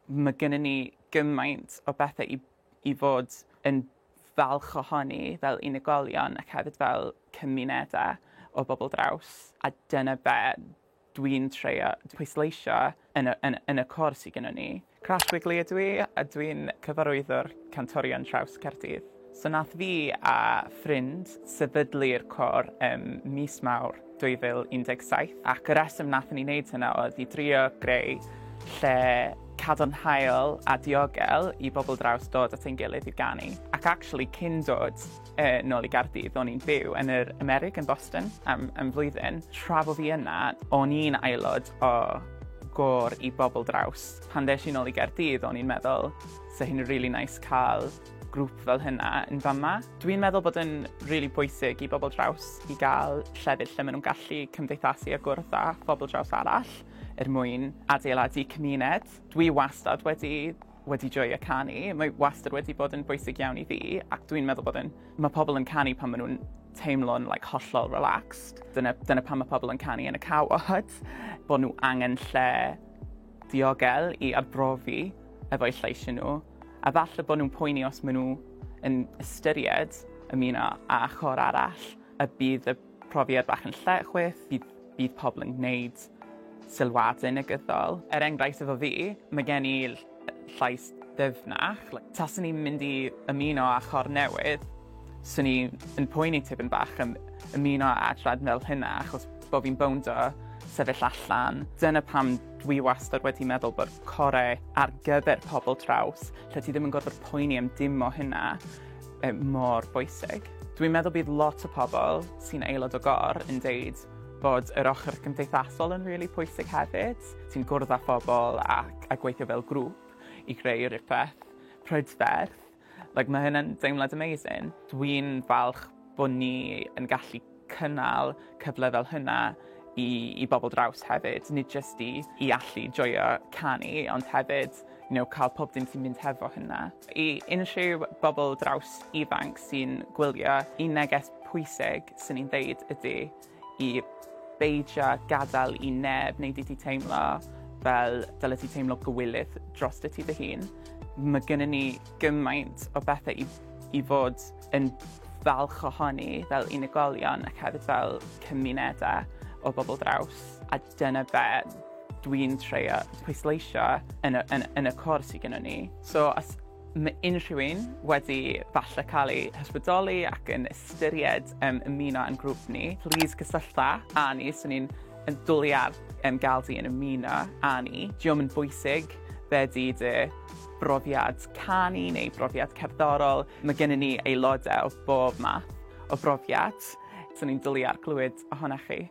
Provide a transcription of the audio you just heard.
Mae gennym ni gymaint o bethau i fod yn falch ohoni fel unigolion ac hefyd fel cymunedau o bobl draws. A dyna be dwi'n trio pwysleisio yn y cwrs sy gennyn ni. Crash Wigley ydw i, a dwi'n cyfarwyddwr cantorion traws Caerdydd. So nath fi a ffrind sefydlu'r côr mis Mawr 2017 ac y reswm nath ni wneud hynna oedd i drio greu lle cadarnhaol a diogel i bobl draws dod at ein gilydd i'r ganu. Ac actually cyn dod nôl i Gaerdydd, o'n i'n byw yn yr Amerig yn Boston am flwyddyn. Tra fo fi yna, o'n i'n aelod o gôr i bobl draws. Pan des i nôl i Gaerdydd, o'n i'n meddwl sa hyn really nice cael grŵp fel hynna yn fama. Dwi'n meddwl bod yn really bwysig i bobl draws i gael llefydd lle maen nhw'n gallu cymdeithasu a gwrdd â phobl draws arall mwyn adeiladu cymuned. Dwi wastad wedi joio canu. Mae wastad wedi bod yn bwysig iawn i fi, ac dwi'n meddwl bod mae pobl yn canu pan maen nhw'n teimlo'n hollol relaxed. Dyna pan mae pobl yn canu yn y cawod, bod nhw angen lle diogel i arbrofi efo'u lleisio nhw. A falle bod nhw'n poeni os maen nhw yn ystyried ymuno â chor arall, y bydd y profiad bach yn llecwyth, bydd pobl yn gwneud sylwadau negyddol. Enghraifft efo fi, mae gen i llais dyfnach. Taswn i'n mynd i ymuno â chor newydd, swn i'n poeni tipyn bach ymuno â adran fel hynna, achos bod fi'n bowndo sefyll allan. Dyna pam dwi wastad wedi meddwl bod corau ar gyfer pobl traws, lle ti ddim yn gorfod poeni am dim o hynna, mor bwysig. Dwi'n meddwl bydd lot o pobl sy'n aelod o gor yn deud bod yr ochr cymdeithasol yn really pwysig hefyd. Ti'n gwrdd â phobl a gweithio fel grŵp i greu rhywbeth prydferth. Mae hynna'n deimlad amazing. Dwi'n falch bod ni yn gallu cynnal cyfle fel hynna i bobl draws hefyd. Nid jyst i allu joio canu, ond hefyd cael pob dim sy'n mynd hefo hynna. I unrhyw bobl draws ifanc sy'n gwylio, un neges pwysig sy'n ni'n dweud ydy i beidio gadael i neb wneud i ti teimlo fel dyle ti teimlo gywilydd dros dy dy hun. Mae gennym ni gymaint o bethau i fod yn falch ohoni fel unigolion ac hefyd fel cymunedau o bobl draws. A dyna be dwi'n trio pwysleisio yn y cwrs sy gennyn ni. So os mae unrhyw un wedi falle cael ei hysbrydoli ac yn ystyried ymuno yn grŵp ni, please cysyllta â ni, so ni'n dwlu ar gael di yn ymuno â ni. Diolch yn bwysig be di dy brofiad canu neu brofiad cerddorol. Mae gennym ni aelodau o bob math o brofiad, so ni'n dwlu ar glywed ohonoch chi.